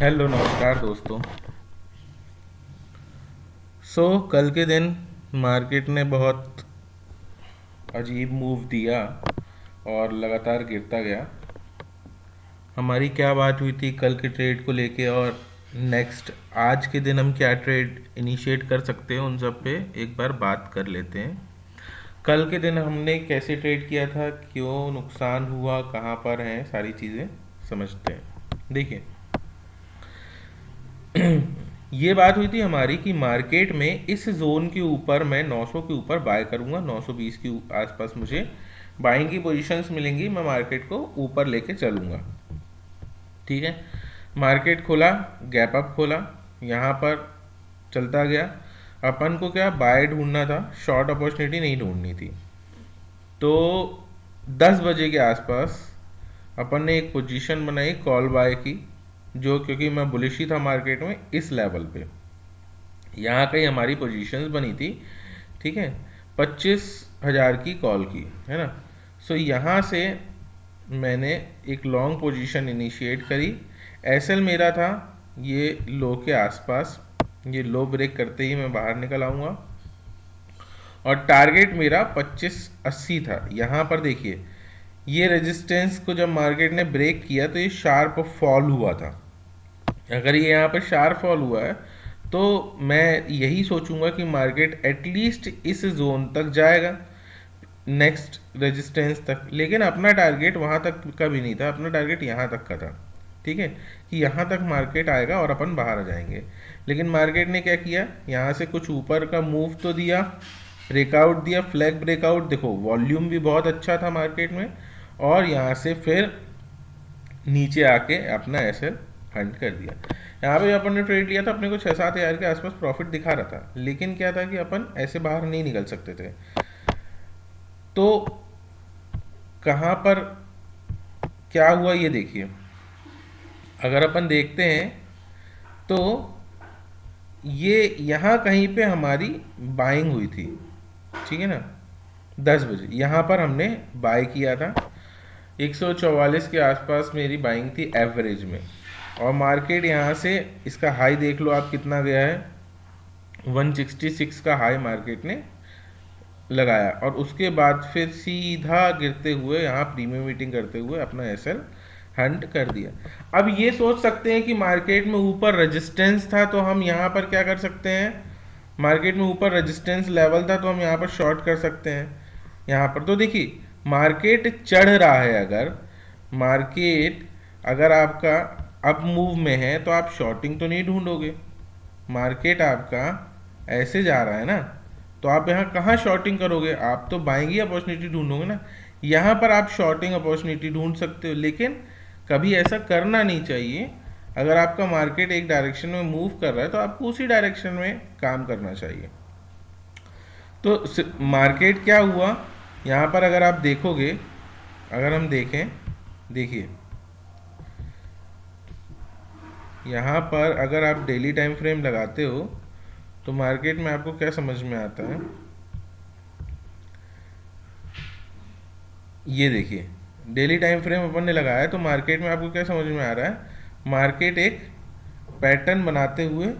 Hello नमस्कार दोस्तों। कल के दिन मार्केट ने बहुत अजीब मूव दिया और लगातार गिरता गया। हमारी क्या बात हुई थी कल के ट्रेड को लेके, और नेक्स्ट आज के दिन हम क्या ट्रेड इनिशिएट कर सकते हैं, उन सब पे एक बार बात कर लेते हैं। कल के दिन हमने कैसे ट्रेड किया था, क्यों नुकसान हुआ, कहाँ पर हैं, सारी चीज़ें समझते हैं। देखिए, ये बात हुई थी हमारी कि मार्केट में इस जोन के ऊपर मैं 900 के ऊपर बाय करूंगा। 920 के आसपास मुझे बाइंग की पोजीशंस मिलेंगी, मैं मार्केट को ऊपर लेके चलूंगा। ठीक है। मार्केट खोला, गैप अप खोला, यहाँ पर चलता गया। अपन को क्या बाय ढूंढना था, शॉर्ट अपॉर्चुनिटी नहीं ढूंढनी थी। तो 10 बजे के आसपास अपन ने एक पोजीशन बनाई कॉल बाय की, जो क्योंकि मैं बुलिश ही था मार्केट में, इस लेवल पे यहाँ कहीं हमारी पोजीशंस बनी थी। ठीक है, 25,000 की कॉल की है ना। यहाँ से मैंने एक लॉन्ग पोजीशन इनिशिएट करी। एसएल मेरा था ये लो के आसपास, ये लो ब्रेक करते ही मैं बाहर निकल आऊँगा। और टारगेट मेरा 2580 था। यहाँ पर देखिए, ये रेजिस्टेंस को जब मार्केट ने ब्रेक किया तो ये शार्प फॉल हुआ था। अगर ये यहाँ पर शार्प फॉल हुआ है तो मैं यही सोचूंगा कि मार्केट एटलीस्ट इस जोन तक जाएगा, नेक्स्ट रेजिस्टेंस तक। लेकिन अपना टारगेट वहाँ तक का भी नहीं था, अपना टारगेट यहाँ तक का था। ठीक है, कि यहाँ तक मार्केट आएगा और अपन बाहर आ जाएंगे। लेकिन मार्केट ने क्या किया, यहाँ से कुछ ऊपर का मूव तो दिया, ब्रेकआउट दिया, फ्लैग ब्रेकआउट। देखो वॉल्यूम भी बहुत अच्छा था मार्केट में, और यहाँ से फिर नीचे आके अपना ऐसे हंट कर दिया। यहाँ पे अपन ने ट्रेड लिया था, अपने को 6-7 हज़ार के आसपास प्रॉफिट दिखा रहा था। लेकिन क्या था कि अपन ऐसे बाहर नहीं निकल सकते थे। तो कहाँ पर क्या हुआ ये देखिए, अगर अपन देखते हैं तो ये यहाँ कहीं पे हमारी बाइंग हुई थी। ठीक है ना, 10 बजे यहाँ पर हमने बाय किया था। 144 के आसपास मेरी बाइंग थी एवरेज में। और मार्केट यहाँ से इसका हाई देख लो आप कितना गया है, 166 का हाई मार्केट ने लगाया। और उसके बाद फिर सीधा गिरते हुए यहाँ प्रीमियम मीटिंग करते हुए अपना एसएल हंट कर दिया। अब ये सोच सकते हैं कि मार्केट में ऊपर रेजिस्टेंस था तो हम यहाँ पर क्या कर सकते हैं, मार्केट में ऊपर रेजिस्टेंस लेवल था तो हम यहाँ पर शॉर्ट कर सकते हैं। यहाँ पर तो देखिए मार्केट चढ़ रहा है, अगर मार्केट अगर आपका अप मूव में है तो आप शॉर्टिंग तो नहीं ढूंढोगे। मार्केट आपका ऐसे जा रहा है ना, तो आप यहाँ कहाँ शॉर्टिंग करोगे, आप तो बाइंग ही अपॉर्चुनिटी ढूंढोगे ना। यहाँ पर आप शॉर्टिंग अपॉर्चुनिटी ढूंढ सकते हो, लेकिन कभी ऐसा करना नहीं चाहिए। अगर आपका मार्केट एक डायरेक्शन में मूव कर रहा है तो आपको उसी डायरेक्शन में काम करना चाहिए। तो मार्केट क्या हुआ यहाँ पर, अगर आप देखोगे, अगर हम देखें, देखिए यहाँ पर अगर आप डेली टाइम फ्रेम लगाते हो तो मार्केट में आपको क्या समझ में आता है, ये देखिए डेली टाइम फ्रेम अपन ने लगाया है तो मार्केट में आपको क्या समझ में आ रहा है, मार्केट एक पैटर्न बनाते हुए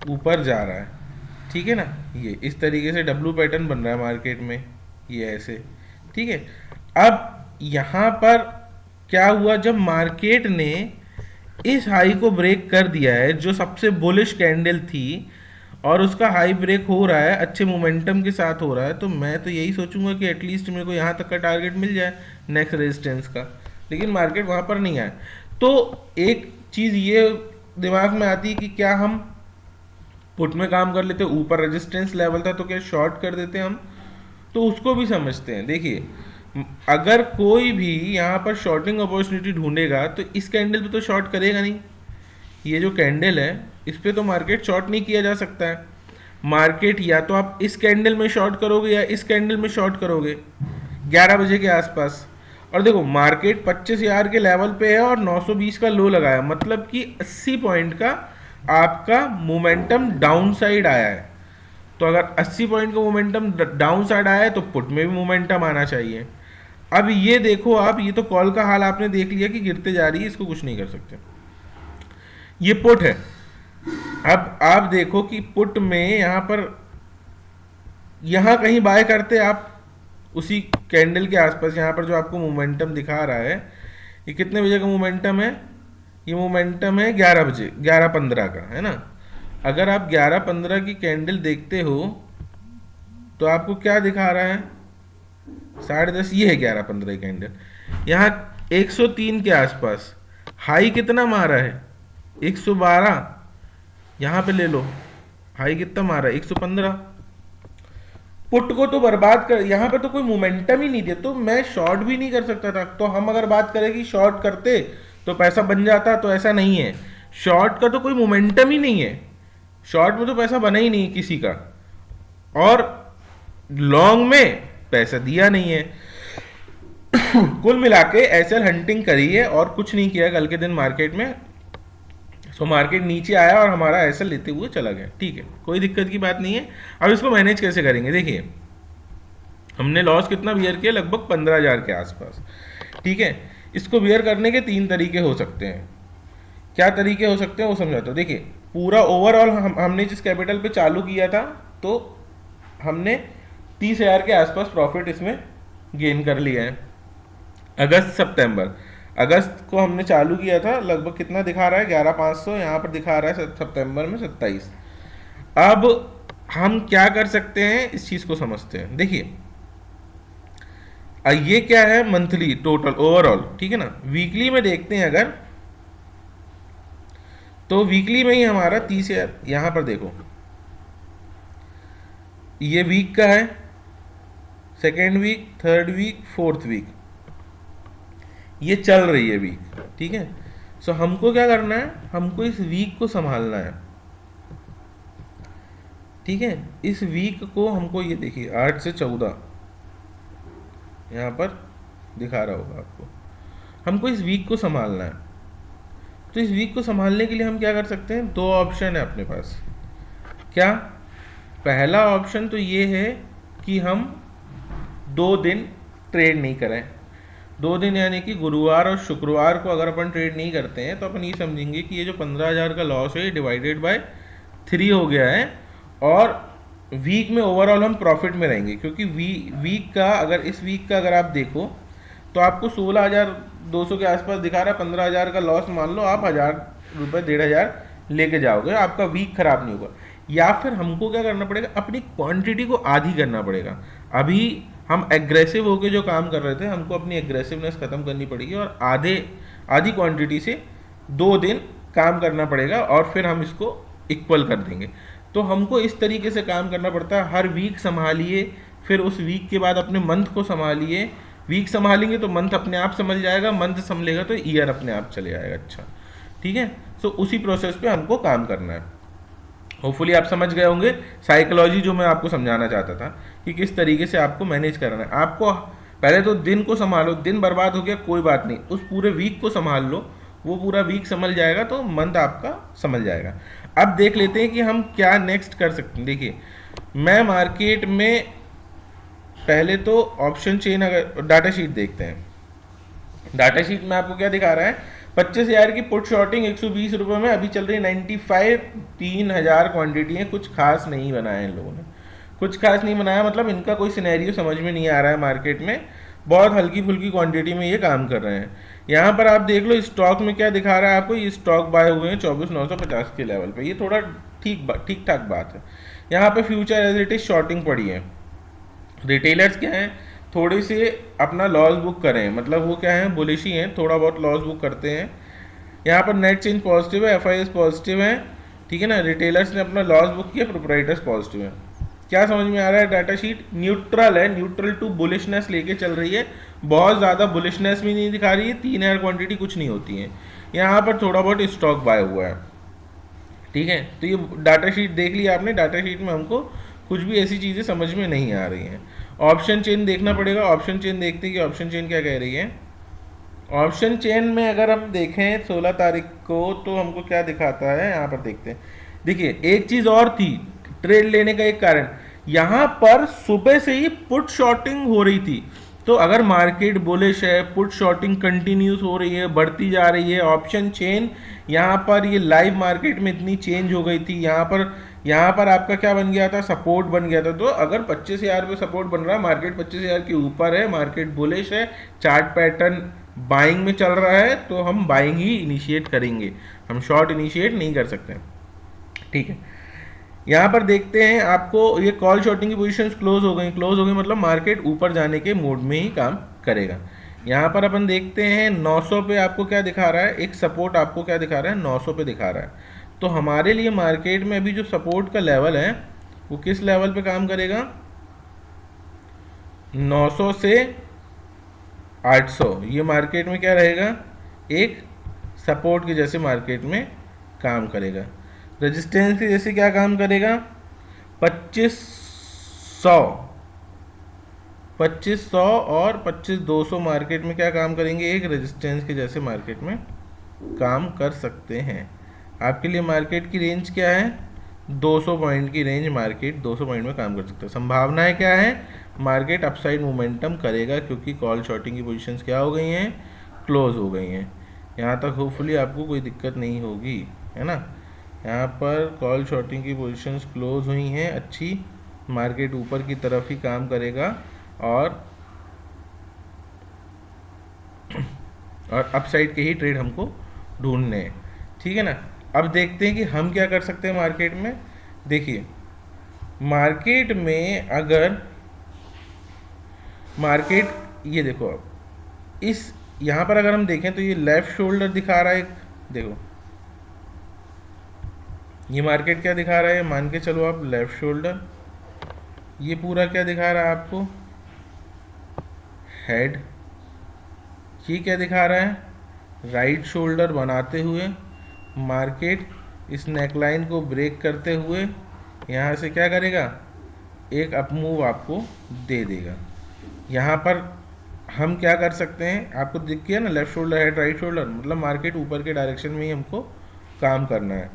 ऊपर जा रहा है। ठीक है ना, ये इस तरीके से डब्लू पैटर्न बन रहा है मार्केट में, ये ऐसे। ठीक है, अब यहाँ पर क्या हुआ, जब मार्केट ने इस हाई को ब्रेक कर दिया है जो सबसे बुलिश कैंडल थी, और उसका हाई ब्रेक हो रहा है, अच्छे मोमेंटम के साथ हो रहा है, तो मैं तो यही सोचूंगा कि एटलीस्ट मेरे को यहाँ तक का टारगेट मिल जाए नेक्स्ट रेजिस्टेंस का। लेकिन मार्केट वहाँ पर नहीं आया। तो एक चीज़ ये दिमाग में आती है कि क्या हम पुट में काम कर लेते, ऊपर रेजिस्टेंस लेवल था तो क्या शॉर्ट कर देते हम, तो उसको भी समझते हैं। देखिए अगर कोई भी यहाँ पर शॉर्टिंग अपॉर्चुनिटी ढूंढेगा तो इस कैंडल पे तो शॉर्ट करेगा नहीं। ये जो कैंडल है इस पे तो मार्केट शॉर्ट नहीं किया जा सकता है। मार्केट या तो आप इस कैंडल में शॉर्ट करोगे या इस कैंडल में शॉर्ट करोगे 11 बजे के आसपास। और देखो मार्केट 25,000 के लेवल पे है और 920 का लो लगाया, मतलब कि 80 पॉइंट का आपका मोमेंटम डाउन साइड आया है। तो अगर 80 पॉइंट का मोमेंटम डाउन साइड आया है तो पुट में भी मोमेंटम आना चाहिए। अब ये देखो आप, ये तो कॉल का हाल आपने देख लिया कि गिरते जा रही है, इसको कुछ नहीं कर सकते। ये पुट है। अब आप देखो कि पुट में यहां पर, यहां कहीं बाय करते आप उसी कैंडल के आसपास, यहां पर जो आपको मोमेंटम दिखा रहा है, ये कितने बजे का मोमेंटम है? ये मोमेंटम है 11 बजे, 11:15 का, है ना। अगर आप 11:15 की कैंडल देखते हो तो आपको क्या दिखा रहा है? 10:30। ये है 11:15 की कैंडल। यहाँ 103 के आसपास हाई कितना मारा है? 112। यहाँ पे ले लो, हाई कितना मारा है? 115। पुट को तो बर्बाद कर, यहाँ पे तो कोई मोमेंटम ही नहीं दिया, तो मैं शॉर्ट भी नहीं कर सकता था। तो हम अगर बात करें कि शॉर्ट करते तो पैसा बन जाता, तो ऐसा नहीं है। शॉर्ट का तो कोई मोमेंटम ही नहीं है, शॉर्ट में तो पैसा बना ही नहीं किसी का, और लॉन्ग में पैसा दिया नहीं है। कुल मिला के एसएल हंटिंग करी है और कुछ नहीं किया कल के दिन मार्केट में। सो मार्केट नीचे आया और हमारा एसएल लेते हुए चला गया, ठीक है, कोई दिक्कत की बात नहीं है। अब इसको मैनेज कैसे करेंगे? देखिए, हमने लॉस कितना बियर किया? लगभग 15,000 के आसपास, ठीक है। इसको बियर करने के 3 तरीके हो सकते हैं। क्या तरीके हो सकते हैं वो समझाता हूँ। देखिए, पूरा ओवरऑल हमने जिस कैपिटल पे चालू किया था, तो हमने 30,000 के आसपास प्रॉफिट इसमें गेन कर लिया है। अगस्त सितंबर, अगस्त को हमने चालू किया था, लगभग कितना दिखा रहा है? 11,500। यहाँ पर दिखा रहा है सितंबर में 27। अब हम क्या कर सकते हैं, इस चीज को समझते हैं। देखिए, ये क्या है? मंथली टोटल ओवरऑल, ठीक है ना। वीकली में देखते हैं अगर, तो वीकली में ही हमारा 30,000, यहां पर देखो, ये वीक का है, second week, third week, fourth week, ये चल रही है वीक, ठीक है। सो हमको क्या करना है? हमको इस वीक को संभालना है, ठीक है। इस वीक को हमको, ये देखिए 8 से 14 यहाँ पर दिखा रहा होगा आपको, हमको इस वीक को संभालना है। तो इस वीक को संभालने के लिए हम क्या कर सकते हैं? 2 ऑप्शन है अपने पास। क्या? पहला ऑप्शन तो ये है कि हम 2 दिन ट्रेड नहीं करें। 2 दिन यानी कि गुरुवार और शुक्रवार को अगर अपन ट्रेड नहीं करते हैं, तो अपन ये समझेंगे कि ये जो 15,000 का लॉस है, ये डिवाइडेड बाय 3 हो गया है, और वीक में ओवरऑल हम प्रॉफिट में रहेंगे। क्योंकि वीक का, अगर इस वीक का अगर आप देखो, तो आपको 16,200 के आसपास दिखा रहा है। 15,000 का लॉस मान लो आप, 1,000 रुपये, 1,500 लेके जाओगे, आपका वीक खराब नहीं होगा। या फिर हमको क्या करना पड़ेगा? अपनी क्वांटिटी को आधी करना पड़ेगा। अभी हम एग्रेसिव होके जो काम कर रहे थे, हमको अपनी एग्रेसिवनेस खत्म करनी पड़ेगी, और आधी क्वांटिटी से 2 दिन काम करना पड़ेगा, और फिर हम इसको इक्वल कर देंगे। तो हमको इस तरीके से काम करना पड़ता है। हर वीक संभालिए, फिर उस वीक के बाद अपने मंथ को संभालिए। वीक संभालेंगे तो मंथ अपने आप संभल जाएगा, मंथ संभलेगा तो ईयर अपने आप चले जाएगा। अच्छा, ठीक है। सो उसी प्रोसेस पे हमको काम करना है। होपफुली आप समझ गए होंगे साइकोलॉजी जो मैं आपको समझाना चाहता था, कि किस तरीके से आपको मैनेज करना है। आपको पहले तो दिन को संभालो, दिन बर्बाद हो गया कोई बात नहीं, उस पूरे वीक को संभाल लो, वो पूरा वीक संभल जाएगा तो मंथ आपका संभल जाएगा। अब देख लेते हैं कि हम क्या नेक्स्ट कर सकते हैं। देखिए, मैं मार्केट में पहले तो ऑप्शन चेन, अगर डाटा शीट देखते हैं, डाटा शीट में आपको क्या दिखा रहा है? 25,000 की पुट शॉर्टिंग 120 रुपये में अभी चल रही है 95। 3,000 क्वांटिटी है, कुछ खास नहीं बनाया इन लोगों ने, कुछ खास नहीं बनाया, मतलब इनका कोई सिनेरियो समझ में नहीं आ रहा है मार्केट में। बहुत हल्की फुल्की क्वांटिटी में ये काम कर रहे हैं। यहाँ पर आप देख लो स्टॉक में क्या दिखा रहा है आपको, ये स्टॉक बाय हुए हैं 24,950 के लेवल पे, ये थोड़ा ठीक ठाक बात है। यहाँ पे future as it is shorting पड़ी है। रिटेलर्स क्या हैं, थोड़ी से अपना लॉस बुक करें, मतलब वो क्या है, बुलिश ही हैं, थोड़ा बहुत लॉस बुक करते हैं। यहाँ पर नेट चेंज पॉजिटिव है, एफआईएस पॉजिटिव है, ठीक है ना। रिटेलर्स ने अपना लॉस बुक किया, प्रोप्राइटर्स पॉजिटिव है। क्या समझ में आ रहा है? डाटा शीट न्यूट्रल है, न्यूट्रल टू बुलिशनेस लेके चल रही है, बहुत ज़्यादा बुलिशनेस भी नहीं दिखा रही है। 3,000 क्वांटिटी कुछ नहीं होती है। यहाँ पर थोड़ा बहुत स्टॉक बाय हुआ है, ठीक है। तो ये डाटा शीट देख लिया आपने, डाटा शीट में हमको कुछ भी ऐसी चीज़ें समझ में नहीं आ रही हैं। ऑप्शन चेन देखना पड़ेगा, ऑप्शन चेन देखते हैं कि ऑप्शन चेन क्या कह रही है। ऑप्शन चेन में अगर हम देखें 16 तारीख को, तो हमको क्या दिखाता है, यहाँ पर देखते हैं। देखिए, एक चीज़ और थी ट्रेड लेने का एक कारण, यहाँ पर सुबह से ही पुट शॉर्टिंग हो रही थी, तो अगर मार्केट बुलिश है, पुट शॉर्टिंग कंटिन्यूस हो रही है, बढ़ती जा रही है, ऑप्शन चेन यहाँ पर ये लाइव मार्केट में इतनी चेंज हो गई थी, यहाँ पर आपका क्या बन गया था, सपोर्ट बन गया था। तो अगर 25,000 पे सपोर्ट बन रहा है, मार्केट 25,000 के ऊपर है, मार्केट बुलिश है, चार्ट पैटर्न बाइंग में चल रहा है, तो हम बाइंग ही इनिशिएट करेंगे, हम शॉर्ट इनिशिएट नहीं कर सकते। ठीक है, यहाँ पर देखते हैं आपको ये कॉल शॉर्टिंग की पोजीशंस क्लोज हो गई मतलब मार्केट ऊपर जाने के मोड में ही काम करेगा। यहाँ पर अपन देखते हैं 900 पे आपको क्या दिखा रहा है, एक सपोर्ट आपको क्या दिखा रहा है, 900 पे दिखा रहा है। तो हमारे लिए मार्केट में अभी जो सपोर्ट का लेवल है वो किस लेवल पे काम करेगा, 900 से 800। ये मार्केट में क्या रहेगा, एक सपोर्ट के जैसे मार्केट में काम करेगा। रेजिस्टेंस के जैसे क्या काम करेगा, 2500 और 25,200 मार्केट में क्या काम करेंगे, एक रेजिस्टेंस के जैसे मार्केट में काम कर सकते हैं। आपके लिए मार्केट की रेंज क्या है, 200 पॉइंट की रेंज, मार्केट 200 पॉइंट में काम कर सकता है। संभावनाएं क्या है, मार्केट अपसाइड मोमेंटम करेगा क्योंकि कॉल शॉर्टिंग की पोजीशंस क्या हो गई हैं, क्लोज हो गई हैं। यहाँ तक होपफुली आपको कोई दिक्कत नहीं होगी, है ना। यहाँ पर कॉल शॉर्टिंग की पोजीशंस क्लोज हुई हैं अच्छी, मार्केट ऊपर की तरफ ही काम करेगा और अपसाइड के ही ट्रेड हमको ढूंढने हैं। ठीक है ना। अब देखते हैं कि हम क्या कर सकते हैं मार्केट में। देखिए मार्केट में अगर मार्केट, ये देखो अब इस यहाँ पर अगर हम देखें तो ये लेफ्ट शोल्डर दिखा रहा है एक, देखो ये मार्केट क्या दिखा रहा है, मान के चलो आप लेफ्ट शोल्डर, ये पूरा क्या दिखा रहा है आपको, हेड। ये क्या दिखा रहा है, राइट शोल्डर बनाते हुए मार्केट इस नेकलाइन को ब्रेक करते हुए यहाँ से क्या करेगा, एक अप मूव आपको दे देगा। यहाँ पर हम क्या कर सकते हैं, आपको दिख गया ना, left shoulder head right shoulder, मतलब मार्केट ऊपर के डायरेक्शन में ही हमको काम करना है।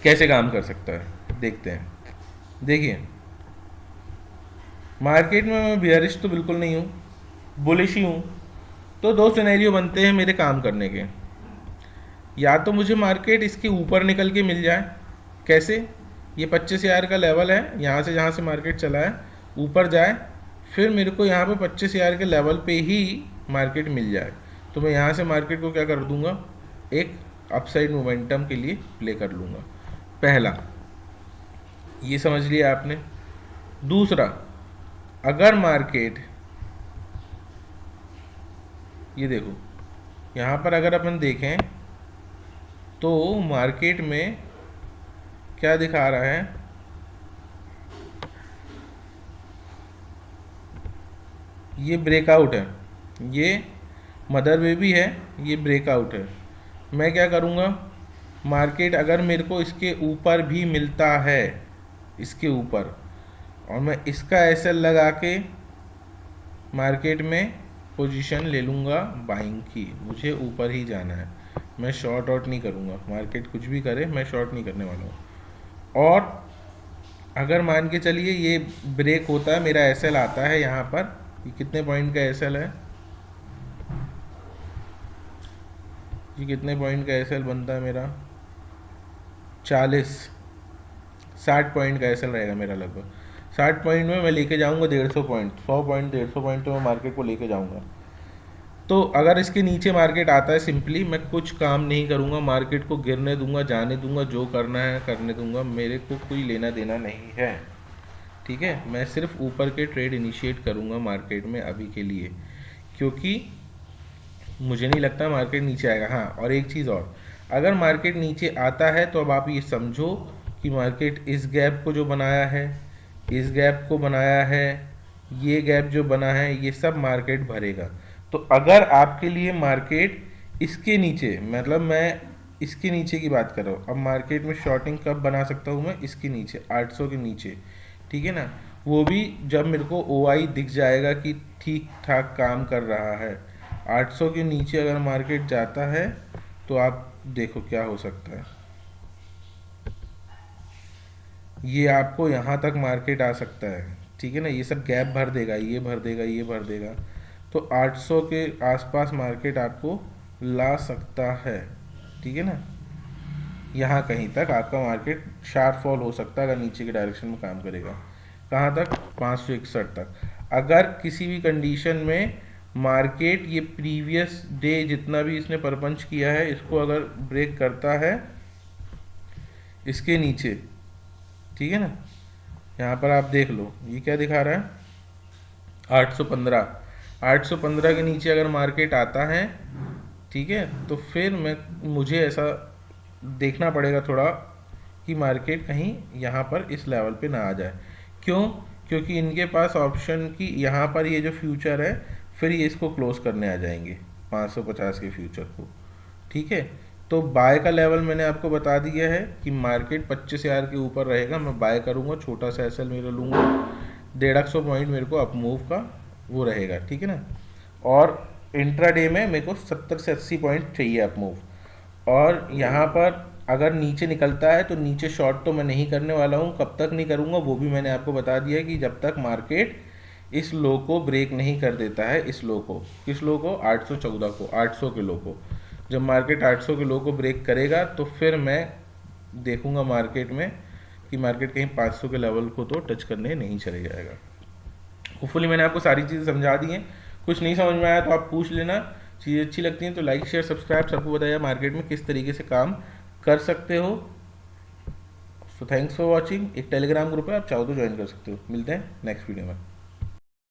कैसे काम कर सकता है देखते हैं। देखिए मार्केट में मैं बियरिश तो बिल्कुल नहीं हूँ, बुलिश ही हूँ। तो दो सिनेरियो बनते हैं मेरे काम करने के, या तो मुझे मार्केट इसके ऊपर निकल के मिल जाए, कैसे, ये 25,000 का लेवल है, यहाँ से जहाँ से मार्केट चला है ऊपर जाए, फिर मेरे को यहाँ पे 25,000 के लेवल पे ही मार्केट मिल जाए, तो मैं यहाँ से मार्केट को क्या कर दूंगा, एक अपसाइड मोमेंटम के लिए प्ले कर लूँगा। पहला ये समझ लिया आपने। दूसरा, अगर मार्केट, ये देखो यहाँ पर अगर अपन देखें तो मार्केट में क्या दिखा रहा है, ये ब्रेकआउट है, ये मदर बेबी है, ये ब्रेकआउट है। मैं क्या करूँगा, मार्केट अगर मेरे को इसके ऊपर भी मिलता है, इसके ऊपर, और मैं इसका एसएल लगा के मार्केट में पोजीशन ले लूँगा बाइंग की, मुझे ऊपर ही जाना है, मैं शॉर्ट आउट नहीं करूँगा, मार्केट कुछ भी करे मैं शॉर्ट नहीं करने वाला हूँ। और अगर मान के चलिए ये ब्रेक होता है, मेरा एसएल आता है यहाँ पर, ये कितने पॉइंट का एसएल है, ये कितने पॉइंट का एसएल बनता है मेरा, 60 पॉइंट का एसएल रहेगा मेरा लगभग। 60 पॉइंट में मैं लेके जाऊंगा 150 पॉइंट, 100 पॉइंट 150 पॉइंट तो मैं मार्केट को लेके जाऊंगा। तो अगर इसके नीचे मार्केट आता है, सिंपली मैं कुछ काम नहीं करूंगा, मार्केट को गिरने दूंगा, जाने दूंगा, जो करना है करने दूंगा, मेरे को कोई लेना देना नहीं है। ठीक है, मैं सिर्फ ऊपर के ट्रेड इनिशिएट करूंगा मार्केट में अभी के लिए, क्योंकि मुझे नहीं लगता मार्केट नीचे आएगा। हाँ, और एक चीज़ और, अगर मार्केट नीचे आता है तो अब आप ये समझो कि मार्केट इस गैप को जो बनाया है, इस गैप को बनाया है, ये गैप जो बना है, ये सब मार्केट भरेगा। तो अगर आपके लिए मार्केट इसके नीचे, मतलब मैं इसके नीचे की बात कर रहा हूँ, अब मार्केट में शॉर्टिंग कब बना सकता हूँ मैं, इसके नीचे 800 के नीचे, ठीक है ना, वो भी जब मेरे को ओआई दिख जाएगा कि ठीक ठाक काम कर रहा है। 800 के नीचे अगर मार्केट जाता है तो आप देखो क्या हो सकता है, ये आपको यहाँ तक मार्केट आ सकता है, ठीक है ना, ये सब गैप भर देगा, ये भर देगा, ये भर देगा, तो 800 के आसपास मार्केट आपको ला सकता है। ठीक है ना, यहाँ कहीं तक आपका मार्केट शार्प फॉल हो सकता है अगर नीचे के डायरेक्शन में काम करेगा। कहाँ तक? 561 तक। अगर किसी भी कंडीशन में मार्केट ये प्रीवियस डे जितना भी इसने परपंच किया है इसको अगर ब्रेक करता है इसके नीचे, ठीक है ना, यहाँ पर आप देख लो ये क्या दिखा रहा है, 815। 815 के नीचे अगर मार्केट आता है, ठीक है, तो फिर मुझे ऐसा देखना पड़ेगा थोड़ा कि मार्केट कहीं यहाँ पर इस लेवल पे ना आ जाए। क्यों? क्योंकि इनके पास ऑप्शन की यहाँ पर ये जो फ्यूचर है फिर ये इसको क्लोज करने आ जाएंगे 550 के फ्यूचर को। ठीक है, तो बाय का लेवल मैंने आपको बता दिया है कि मार्केट 25,000 के ऊपर रहेगा, मैं बाय करूँगा, छोटा सा एसएल मेरा लूँगा, 150 पॉइंट मेरे को अप मूव का वो रहेगा। ठीक है ना, और इंट्राडे में मेरे को 70 से 80 पॉइंट चाहिए अप मूव। और यहाँ पर अगर नीचे निकलता है तो नीचे शॉर्ट तो मैं नहीं करने वाला हूँ, कब तक नहीं करूँगा वो भी मैंने आपको बता दिया है कि जब तक मार्केट इस लो को ब्रेक नहीं कर देता है, इस लो को, किस लो को, 814 को, 800 के लो को। जब मार्केट 800 के लो को ब्रेक करेगा तो फिर मैं देखूंगा मार्केट में कि मार्केट कहीं 500 के लेवल को तो टच करने नहीं चले जाएगा। होपफुली मैंने आपको सारी चीज़ें समझा दी हैं। कुछ नहीं समझ में आया तो आप पूछ लेना। चीज़ें अच्छी लगती हैं तो लाइक शेयर सब्सक्राइब, सबको बताइए मार्केट में किस तरीके से काम कर सकते हो। So thanks for watching. एक टेलीग्राम ग्रुप है, आप चाहो तो ज्वाइन कर सकते हो। मिलते हैं नेक्स्ट वीडियो में।